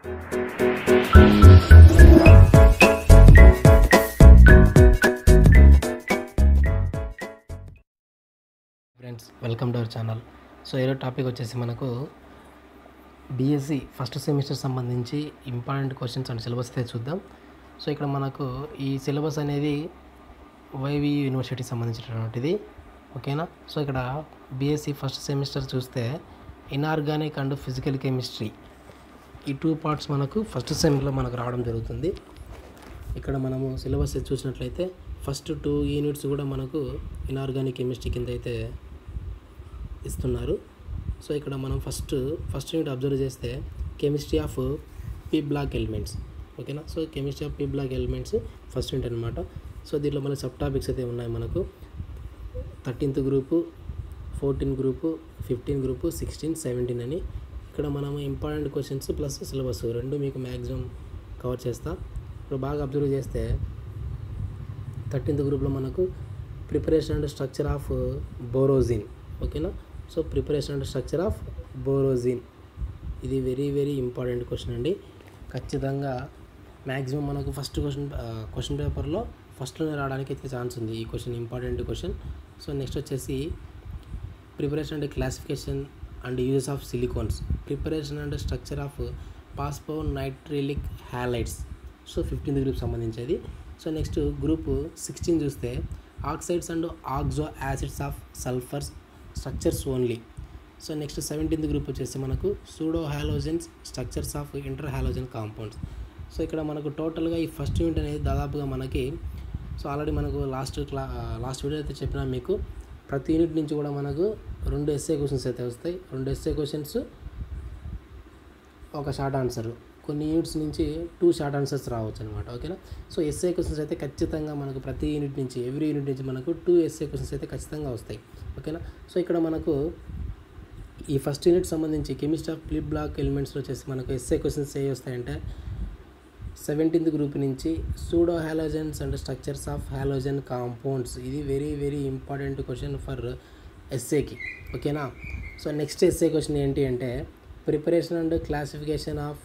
Friends, welcome to our channel. So ఈరోజు topic వచ్చేసి మనకు బీఎస్సీ ఫస్ట్ సెమిస్టర్ సంబంధించి ఇంపార్టెంట్ క్వశ్చన్స్ అండ్ సిలబస్ అయితే చూద్దాం. సో ఇక్కడ మనకు ఈ సిలబస్ అనేది వైవి యూనివర్సిటీకి సంబంధించినటువంటిది, ఓకేనా. సో ఇక్కడ బీఎస్సీ ఫస్ట్ సెమిస్టర్ చూస్తే ఇన్ఆర్గానిక్ అండ్ ఫిజికల్ కెమిస్ట్రీ ఈ 2 పార్ట్స్ మనకు ఫస్ట్ సెమిలో మనకు రావడం జరుగుతుంది. ఇక్కడ మనము సిలబస్ చూసినట్లయితే ఫస్ట్ 2 యూనిట్స్ కూడా మనకు ఇన్ఆర్గానిక్ కెమిస్ట్రీ కింద అయితే ఇస్తున్నారు. సో ఇక్కడ మనం ఫస్ట్ యూనిట్ అబ్జర్వ్ చేస్తే chemistry of P block elements, ఓకేనా. So chemistry of P block elements first unit అనమాట. సో దీంట్లో మళ్ళీ సబ్ టాపిక్స్ అయితే ఉన్నాయి మనకు 13th గ్రూపు, 14 గ్రూపు, 15 గ్రూపు, 16, 17 అని. ఇక్కడ మనము ఇంపార్టెంట్ క్వశ్చన్స్ ప్లస్ సిలబస్ రెండు మీకు మ్యాక్సిమం కవర్ చేస్తా. ఇప్పుడు బాగా అబ్జర్వ్ చేస్తే 13th గ్రూప్లో మనకు preparation and structure of borazine, ఓకేనా. So preparation and structure of borazine ఇది వెరీ వెరీ ఇంపార్టెంట్ క్వశ్చన్ అండి. ఖచ్చితంగా మ్యాక్సిమం మనకు ఫస్ట్ క్వశ్చన్ పేపర్లో ఫస్ట్లోనే రావడానికి అయితే ఛాన్స్ ఉంది. ఈ question important question. So next వచ్చేసి preparation and classification and uses of silicones, preparation and structure of phosphonitrilic halides. So 15th group సంబంధించేది. సో నెక్స్ట్ గ్రూప్ 16 చూస్తే oxides and oxo acids of sulphurs structures only. So next 17th group వచ్చేసి మనకు pseudo halogens structures of interhalogen compounds. So ఇక్కడ మనకు టోటల్గా ఈ first unit అనేది దాదాపుగా మనకి, సో ఆల్రెడీ మనకు లాస్ట్ వీడియో అయితే చెప్పినా మీకు, ప్రతి యూనిట్ నుంచి కూడా మనకు 2 ఎస్ఏ క్వశ్చన్స్ అయితే వస్తాయి. 2 ఎస్ఏ క్వశ్చన్స్, ఒక షార్ట్ ఆన్సర్. కొన్ని యూనిట్స్ నుంచి 2 షార్ట్ ఆన్సర్స్ రావచ్చు అనమాట, ఓకేనా. సో ఎస్ఏ క్వశ్చన్స్ అయితే ఖచ్చితంగా మనకు ప్రతి యూనిట్ నుంచి, ఎవ్రీ యూనిట్ నుంచి మనకు 2 ఎస్ఏ క్వశ్చన్స్ అయితే ఖచ్చితంగా వస్తాయి, ఓకేనా. సో ఇక్కడ మనకు ఈ ఫస్ట్ యూనిట్ సంబంధించి కెమిస్ట్రీ ఆఫ్ ప్లీ బ్లాక్ ఎలిమెంట్స్లో వచ్చేసి మనకు ఎస్ఏ క్వశ్చన్స్ ఏ వస్తాయంటే 17th గ్రూప్ నుంచి pseudo halogens and structures of halogen compounds. ఇది very very important question for ఎస్ఏకి, ఓకేనా. సో నెక్స్ట్ ఎస్ఏ క్వశ్చన్ ఏంటి అంటే preparation and classification of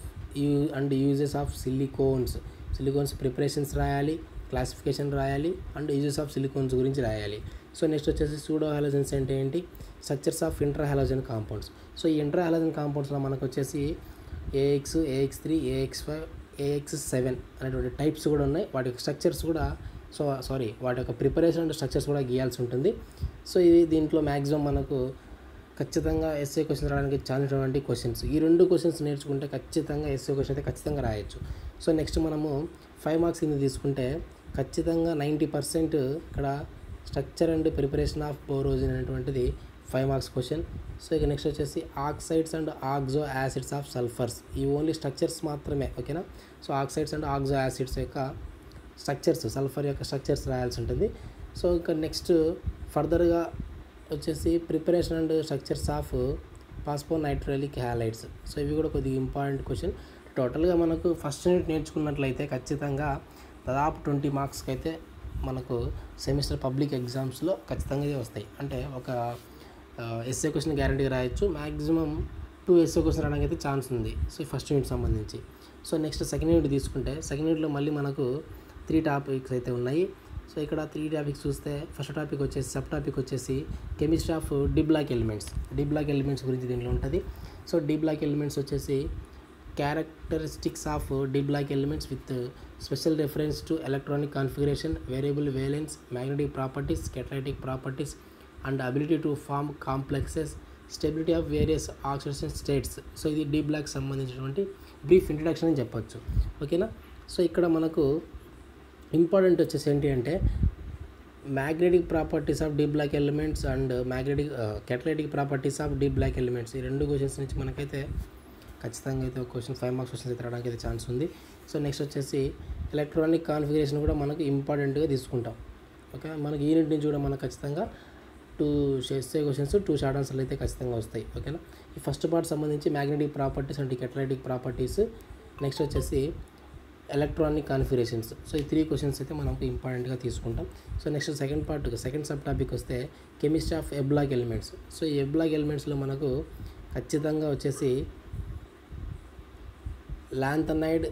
uses of silicones preparations రాయాలి, క్లాసిఫికేషన్ రాయాలి, అండ్ యూజెస్ ఆఫ్ సిలికోన్స్ గురించి రాయాలి. సో నెక్స్ట్ వచ్చేసి సూడో హాలోజన్స్ అంటే ఏంటి, structures of interhalogen compounds. So ఈ ఇంటర్ హాలోజన్ కాంపౌండ్స్లో మనకు వచ్చేసి AX, AX3, AX5, AX7 అనేటువంటి టైప్స్ కూడా ఉన్నాయి. వాటి యొక్క స్ట్రక్చర్స్ కూడా, వాటి యొక్క ప్రిపరేషన్ అండ్ స్ట్రక్చర్స్ కూడా గీయాల్సి ఉంటుంది. సో ఇది దీంట్లో మ్యాక్సిమం మనకు ఖచ్చితంగా ఎస్ఏ క్వశ్చన్స్ రావడానికి ఛాన్స్ ఉన్నటువంటి క్వశ్చన్స్. ఈ 2 క్వశ్చన్స్ నేర్చుకుంటే ఖచ్చితంగా ఎస్ఏ క్వశ్చన్ అయితే ఖచ్చితంగా రాయొచ్చు. సో నెక్స్ట్ మనము 5 మార్క్స్ కింద తీసుకుంటే ఖచ్చితంగా 90% ఇక్కడ structure and preparation of borazine అనేటువంటిది 5 మార్క్స్ క్వశ్చన్. సో ఇక నెక్స్ట్ వచ్చేసి oxides and oxo acids of sulphurs. ఈ ఓన్లీ స్ట్రక్చర్స్ మాత్రమే, ఓకేనా. So oxides and oxo acids యొక్క స్ట్రక్చర్స్, సల్ఫర్ యొక్క స్ట్రక్చర్స్ రాయాల్సి ఉంటుంది. సో ఇక నెక్స్ట్ ఫర్దర్గా వచ్చేసి preparation and structures of phosphonitrilic halides. So ఇవి కూడా కొద్దిగా ఇంపార్టెంట్ క్వశ్చన్. టోటల్గా మనకు ఫస్ట్ యూనిట్ నేర్చుకున్నట్లయితే ఖచ్చితంగా దాదాపు 20 మార్క్స్కి అయితే మనకు సెమిస్టర్ పబ్లిక్ ఎగ్జామ్స్లో ఖచ్చితంగా ఇదే వస్తాయి. అంటే ఒక ఎస్ఏ క్వశ్చన్ గ్యారంటీగా రాయొచ్చు. మ్యాక్సిమం 2 ఎస్ఏ క్వశ్చన్ రావడానికి అయితే ఛాన్స్ ఉంది. సో ఫస్ట్ యూనిట్ సంబంధించి. సో నెక్స్ట్ సెకండ్ యూనిట్ తీసుకుంటే సెకండ్ యూనిట్లో మళ్ళీ మనకు 3 టాపిక్స్ అయితే ఉన్నాయి. సో ఇక్కడ 3 టాపిక్స్ చూస్తే ఫస్ట్ టాపిక్ వచ్చేసి, సబ్ టాపిక్ వచ్చేసి chemistry of d block elements గురించి దీంట్లో ఉంటుంది. సో డి బ్లాక్ ఎలిమెంట్స్ వచ్చేసి characteristics of d block elements with special reference to electronic configuration, variable valence, magnetic properties, catalytic properties and ability to form complexes, stability of various oxidation states. So ఇది d block సంబంధించినటువంటి brief introduction అని చెప్పొచ్చు, ఓకేనా. So ఇక్కడ మనకు important వచ్చేసి ఏంటి అంటే magnetic properties of d block elements and catalytic properties of d block elements. ఈ 2 క్వశ్చన్స్ నుంచి మనకైతే ఖచ్చితంగా అయితే ఒక క్వశ్చన్ 5 మార్క్స్ క్వశ్చన్స్ అయితే రావడానికి అయితే ఛాన్స్ ఉంది. సో నెక్స్ట్ వచ్చేసి ఎలక్ట్రానిక్ కాన్ఫిగరేషన్ కూడా మనకు ఇంపార్టెంట్గా తీసుకుంటాం, ఓకే. మనకి యూనిట్ నుంచి కూడా మనకు ఖచ్చితంగా 2 ఎస్ఏ క్వశ్చన్స్, 2 షార్ట్ ఆన్సర్లు అయితే ఖచ్చితంగా వస్తాయి, ఓకేనా. ఈ ఫస్ట్ పార్ట్ సంబంధించి magnetic properties and catalytic properties, next వచ్చేసి ఎలక్ట్రానిక్ కాన్ఫిగరేషన్స్. సో ఈ 3 క్వశ్చన్స్ అయితే మనకు ఇంపార్టెంట్గా తీసుకుంటాం. So next second sub topic వస్తే chemistry of E block elements. So ఈ ఎ బ్లాక్ ఎలిమెంట్స్లో మనకు ఖచ్చితంగా వచ్చేసి లాంథనైడ్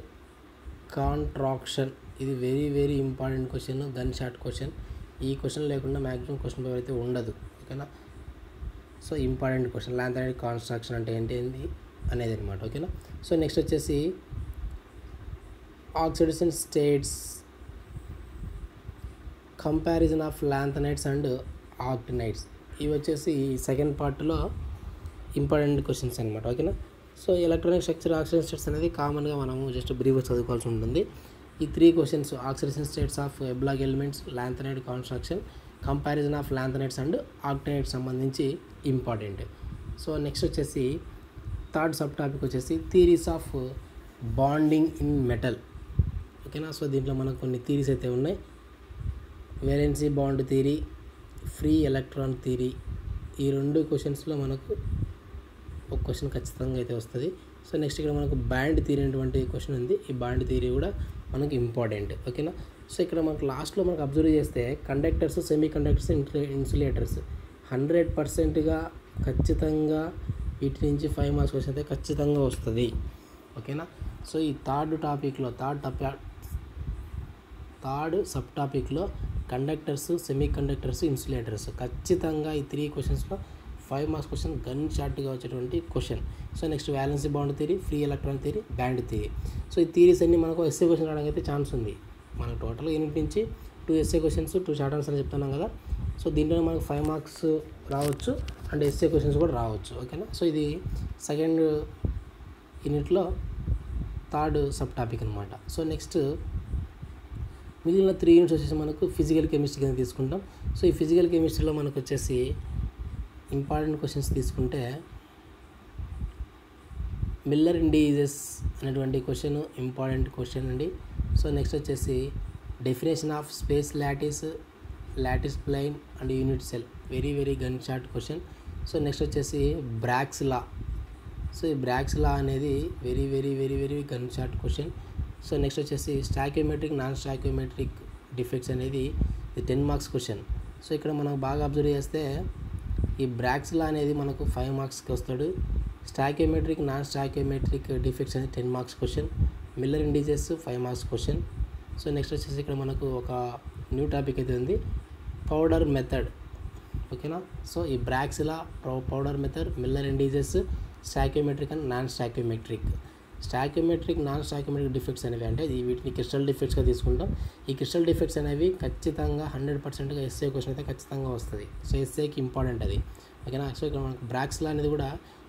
కాంట్రాక్షన్, ఇది very very important question, gun shot question. ఈ క్వశ్చన్ లేకుండా మ్యాక్సిమం క్వశ్చన్ పేపర్ అయితే ఉండదు, ఓకేనా. So important question, lanthanide contraction అంటే ఏంటి అనేది అనమాట, ఓకేనా. సో నెక్స్ట్ వచ్చేసి oxidation states, comparison of lanthanides and actinides, ఇవి వచ్చేసి సెకండ్ పార్ట్లో ఇంపార్టెంట్ క్వశ్చన్స్ అనమాట, ఓకేనా. So electronic structure, oxidation states అనేది కామన్గా మనము జస్ట్ బ్రీఫ్గా చదువుకోవాల్సి ఉంటుంది. ఈ 3 questions, oxidation states of E block elements, lanthanide construction, comparison of lanthanides and actinides సంబంధించి ఇంపార్టెంట్. సో నెక్స్ట్ వచ్చేసి థర్డ్ సబ్ టాపిక్ వచ్చేసి theories of bonding in metal, ఓకేనా. సో దీంట్లో మనకు కొన్ని థియరీస్ అయితే ఉన్నాయి. Valency bond theory, free electron theory, ఈ 2 క్వశ్చన్స్లో మనకు ఒక క్వశ్చన్ ఖచ్చితంగా అయితే వస్తుంది. సో నెక్స్ట్ ఇక్కడ మనకు బ్యాండ్ థియరీ అనేటువంటి క్వశ్చన్ ఉంది. ఈ బ్యాండ్ థియరీ కూడా మనకు ఇంపార్టెంట్, ఓకేనా. సో ఇక్కడ మనకు లాస్ట్లో మనకు అబ్జర్వ్ చేస్తే కండక్టర్స్, సెమీ కండక్టర్స్, ఇన్సులేటర్స్ 100%గా ఖచ్చితంగా వీటి నుంచి 5 మార్క్స్ క్వశ్చన్ అయితే ఖచ్చితంగా వస్తుంది, ఓకేనా. సో ఈ థర్డ్ సబ్ టాపిక్లో కండక్టర్స్, సెమీ కండక్టర్స్, ఇన్సులేటర్స్ ఖచ్చితంగా ఈ 3 క్వశ్చన్స్లో 5 మార్క్స్ క్వశ్చన్ గన్ షార్ట్గా వచ్చేటువంటి question. So next valency bond theory, free electron theory, band theory. So ఈ థియరీస్ అన్నీ మనకు ఎస్ఏ క్వశ్చన్ రావడానికి అయితే ఛాన్స్ ఉంది. మనకు టోటల్గా యూనిట్ నుంచి 2 ఎస్ఏ క్వశ్చన్స్, 2 షార్ట్ ఆన్సర్ చెప్తున్నాం కదా. సో దీంట్లో మనకు 5 మార్క్స్ రావచ్చు అండ్ ఎస్ఏ క్వశ్చన్స్ కూడా రావచ్చు, ఓకేనా. సో ఇది సెకండ్ యూనిట్లో థర్డ్ సబ్ టాపిక్ అనమాట. సో నెక్స్ట్ మిగిలిన 3 యూనిట్స్ వచ్చేసి మనకు ఫిజికల్ కెమిస్ట్రీ కింద తీసుకుంటాం. సో ఈ ఫిజికల్ కెమిస్ట్రీలో మనకు వచ్చేసి ఇంపార్టెంట్ క్వశ్చన్స్ తీసుకుంటే మిల్లర్ ఇండిసెస్ అనేటువంటి క్వశ్చన్ ఇంపార్టెంట్ క్వశ్చన్ అండి. సో నెక్స్ట్ వచ్చేసి definition of space lattice plane and unit cell, very very gun shot question. So next వచ్చేసి బ్రాగ్స్ లా. సో ఈ బ్రాగ్స్ లా అనేది very very very very gun shot question. So next వచ్చేసి stoichiometric, non stoichiometric defects అనేది 10 marks question. So ఇక్కడ మనం బాగా observe చేస్తే ఈ బ్రాగ్స్ లా అనేది మనకు 5 మార్క్స్కి వస్తాడు. స్టాక్యోమెట్రిక్, నాన్ స్టాక్యోమెట్రిక్ డిఫెక్ట్స్ అనేది 10 marks question. Miller indices 5 marks question. So next వచ్చేసి ఇక్కడ మనకు ఒక న్యూ టాపిక్ అయితే ఉంది, పౌడర్ మెథడ్, ఓకేనా. సో ఈ Bragg's law, powder method, Miller indices, stoichiometric and non stoichiometric. Stoichiometric, non stoichiometric defects అనేవి అంటే వీటిని క్రిస్టల్ డిఫెక్ట్స్గా తీసుకుంటాం. ఈ క్రిస్టల్ డిఫెక్ట్స్ అనేవి ఖచ్చితంగా 100%గా ఎస్ఏ క్వశ్చన్ అయితే ఖచ్చితంగా వస్తుంది. సో ఎస్ఏకి ఇంపార్టెంట్ అది, ఓకేనా. సో ఇక్కడ మనకు బ్రాగ్స్ లా అనేది కూడా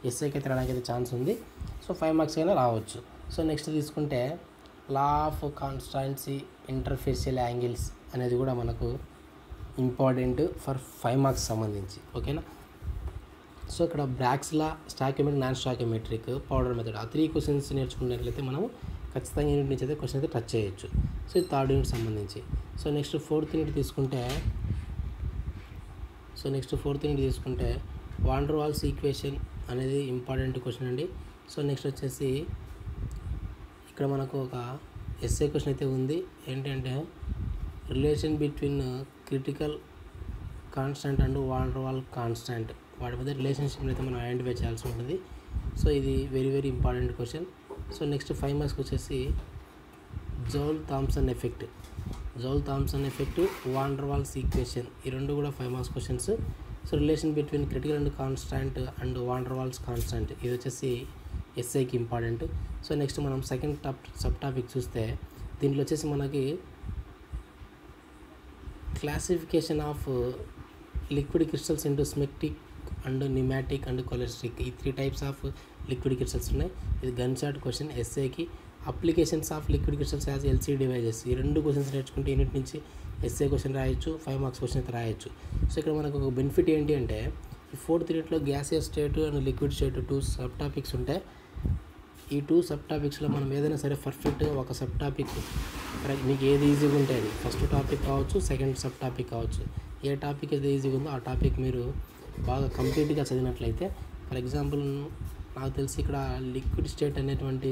ఎస్ఏకి అయితే రావడానికి అయితే ఛాన్స్ ఉంది. సో 5 మార్క్స్ అయినా రావచ్చు. సో నెక్స్ట్ తీసుకుంటే లా ఆఫ్ కాన్స్టాన్సీ ఇంటర్ఫేషియల్ యాంగిల్స్ అనేది కూడా మనకు ఇంపార్టెంట్ ఫర్ 5 మార్క్స్ సంబంధించి, ఓకేనా. సో ఇక్కడ Bragg's law, stoichiometric, non stoichiometric, powder method, ఆ 3 క్వశ్చన్స్ నేర్చుకున్నట్లయితే మనం ఖచ్చితంగా యూనిట్ నుంచి అయితే క్వశ్చన్ అయితే టచ్ చేయొచ్చు. సో ఇది థర్డ్ యూనిట్ సంబంధించి. సో నెక్స్ట్ ఫోర్త్ యూనిట్ తీసుకుంటే వాన్ డెర్ వాల్స్ ఈక్వేషన్ అనేది ఇంపార్టెంట్ క్వశ్చన్ అండి. సో నెక్స్ట్ వచ్చేసి ఇక్కడ మనకు ఒక ఎస్ఏ క్వశ్చన్ అయితే ఉంది, ఏంటంటే relation between critical constant and van der Waal constant, వాటి మధ్య రిలేషన్షిప్ని అయితే మనం ఐడెంటిఫై చేయాల్సి ఉంటుంది. సో ఇది very very important question. So next 5 మార్క్స్కి వచ్చేసి Joule Thomson effect, van der Waals equation, ఈ 2 కూడా 5 marks questions. So relation between critical and constant and van der Waals constant, ఇది వచ్చేసి ఎస్ఐకి ఇంపార్టెంట్. సో నెక్స్ట్ మనం సెకండ్ సబ్ టాపిక్ చూస్తే దీంట్లో వచ్చేసి మనకి classification of liquid crystals into smectic and nematic and cholesteric, ఈ 3 టైప్స్ ఆఫ్ లిక్విడ్ క్రిస్టల్స్ ఉన్నాయి. ఇది గన్ షాట్ క్వశ్చన్ ఎస్ఏకి. Applications of liquid crystals as LC devices, ఈ 2 క్వశ్చన్స్ నేర్చుకుంటే యూనిట్ నుంచి ఎస్ఏ క్వశ్చన్ రాయొచ్చు, 5 మార్క్స్ క్వశ్చన్ అయితే రాయొచ్చు. సో ఇక్కడ మనకు ఒక బెనిఫిట్ ఏంటి అంటే ఈ 4th యూనిట్లో gaseous state and liquid state 2 sub topics ఉంటాయి. ఈ 2 సబ్ టాపిక్స్లో మనం ఏదైనా సరే పర్ఫెక్ట్గా ఒక సబ్ టాపిక్ మీకు ఏది ఈజీగా ఉంటే అది ఫస్ట్ టాపిక్ కావచ్చు, సెకండ్ సబ్ టాపిక్ కావచ్చు, ఏ టాపిక్ ఏది ఈజీగా ఉందో ఆ టాపిక్ మీరు బాగా కంప్లీట్గా చదివినట్లయితే, ఫర్ ఎగ్జాంపుల్ నాకు తెలిసి ఇక్కడ లిక్విడ్ స్టేట్ అనేటువంటి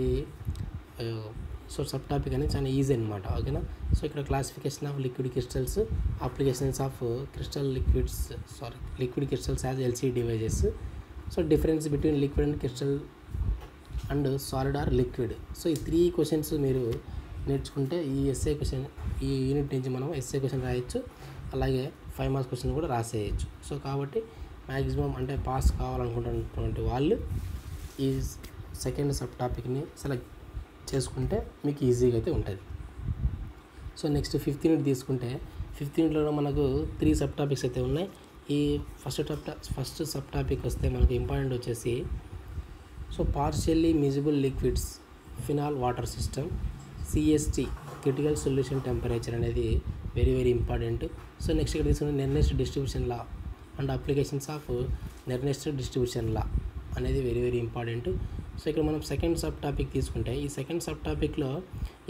సో సబ్ టాపిక్ అనేది చాలా ఈజీ అనమాట, ఓకేనా. సో ఇక్కడ classification of liquid crystals, applications of liquid crystals as LC devices, so difference between liquid and crystal and solid or liquid. So ఈ 3 క్వశ్చన్స్ మీరు నేర్చుకుంటే ఈ ఎస్ఏ క్వశ్చన్ ఈ యూనిట్ నుంచి మనం ఎస్ఏ క్వశ్చన్ రాయొచ్చు, అలాగే 5 మార్క్స్ క్వశ్చన్ కూడా రాసేయచ్చు. సో కాబట్టి మ్యాక్సిమం అంటే పాస్ కావాలనుకుంటున్నటువంటి వాళ్ళు ఈ సెకండ్ సబ్ టాపిక్ని సెలెక్ట్ చేసుకుంటే మీకు ఈజీగా అయితే ఉంటుంది. సో నెక్స్ట్ 5th యూనిట్ తీసుకుంటే 5th యూనిట్లో మనకు 3 సబ్ టాపిక్స్ అయితే ఉన్నాయి. ఈ ఫస్ట్ సబ్ టాపిక్ వస్తే మనకు ఇంపార్టెంట్ వచ్చేసి so partially miscible liquids, phenol water system, CST critical solution temperature అనేది very very important. So next ఇక్కడ తీసుకుంటే Nernst distribution law and applications of Nernst distribution law అనేది వెరీ వెరీ ఇంపార్టెంట్. సో ఇక్కడ మనం second sub topic తీసుకుంటే ఈ second sub టాపిక్లో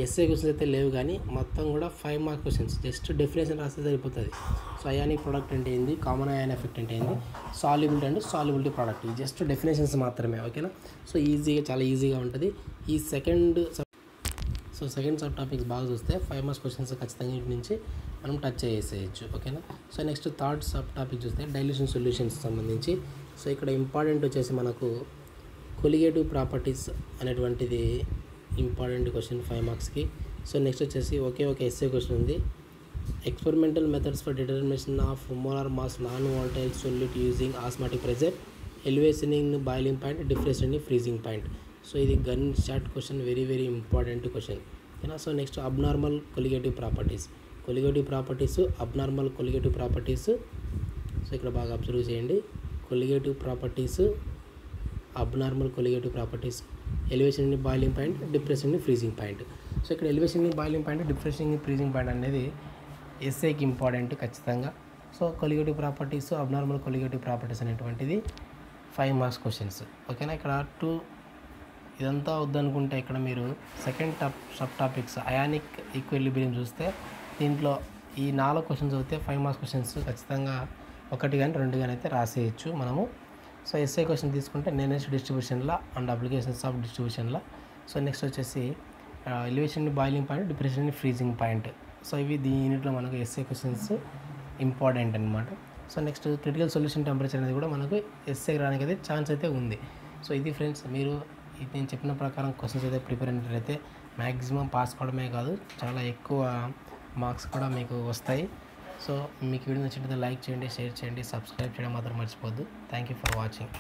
SA questions అయితే లేవు, కానీ మొత్తం కూడా 5 మార్క్ క్వశ్చన్స్, జస్ట్ డెఫినేషన్ రాస్తే సరిపోతుంది. సో అయానిక్ ప్రోడక్ట్ అంటే ఏంది, కామన్ అయాన్ ఎఫెక్ట్ అంటే ఏంది, సాల్యుబిలిటీ అండ్ సాల్యుబిలిటీ ప్రోడక్ట్, ఈ జస్ట్ డెఫినేషన్స్ మాత్రమే. ఓకేనా. సో ఈజీగా చాలా ఈజీగా ఉంటుంది ఈ సెకండ్ సబ్ టాపిక్స్ బాగా చూస్తే 5 మార్క్స్ క్వశ్చన్స్ ఖచ్చితంగా ఇంటి నుంచి మనం టచ్ చేసేయచ్చు. ఓకేనా. So next third sub topic చూస్తే డైల్యూషన్ సొల్యూషన్స్ సంబంధించి. సో ఇక్కడ ఇంపార్టెంట్ వచ్చేసి మనకు కొలిగేటివ్ ప్రాపర్టీస్ అనేటువంటిది ఇంపార్టెంట్ క్వశ్చన్ 5 మార్క్స్కి. సో నెక్స్ట్ వచ్చేసి ఒకే ఒక ఎస్ఏ క్వశ్చన్ ఉంది, experimental methods for determination of molar mass non volatile solute using osmotic pressure, elevation in boiling point, difference in freezing point. So ఇది gun shot question, very very important question. ఓకేనా. So next abnormal colligative properties, abnormal colligative properties. So ఇక్కడ బాగా observe చేయండి, colligative properties, abnormal colligative properties, elevation in boiling point, depression in freezing point. So ఇక్కడ elevation in boiling point, depression in freezing point అనేది ఎస్ఏకి important ఖచ్చితంగా. So colligative properties, abnormal colligative properties అనేటువంటిది 5 marks questions. ఓకేనా. ఇక్కడ ఇదంతా వద్దనుకుంటే ఇక్కడ మీరు second sub topics ionic equilibrium చూస్తే దీంట్లో ఈ 4 క్వశ్చన్స్ అయితే 5 మార్క్స్ క్వశ్చన్స్ ఖచ్చితంగా 1 కానీ 2 కానీ అయితే రాసేయచ్చు మనము. సో ఎస్ఏ క్వశ్చన్ తీసుకుంటే నెర్నెస్ట్ డిస్ట్రిబ్యూషన్లా అండ్ అప్లికేషన్స్ ఆఫ్ డిస్ట్రిబ్యూషన్లా. సో నెక్స్ట్ వచ్చేసి elevation boiling point, depression freezing point. So ఇవి దీని యూనిట్లో మనకు ఎస్ఏ క్వశ్చన్స్ ఇంపార్టెంట్ అనమాట. So next critical solution temperature అనేది కూడా మనకు ఎస్ఏ రానికి అయితే ఛాన్స్ అయితే ఉంది. సో ఇది ఫ్రెండ్స్, మీరు నేను చెప్పిన ప్రకారం క్వశ్చన్స్ అయితే ప్రిపేర్ అయినట్లయితే మ్యాక్సిమం పాస్ కావడమే కాదు, చాలా ఎక్కువ మార్క్స్ కూడా మీకు వస్తాయి. సో మీకు వీడియో నచ్చినట్లయితే లైక్ చేయండి, షేర్ చేయండి, సబ్స్క్రైబ్ చేయడం మాత్రం మర్చిపోద్దు. Thank you for watching.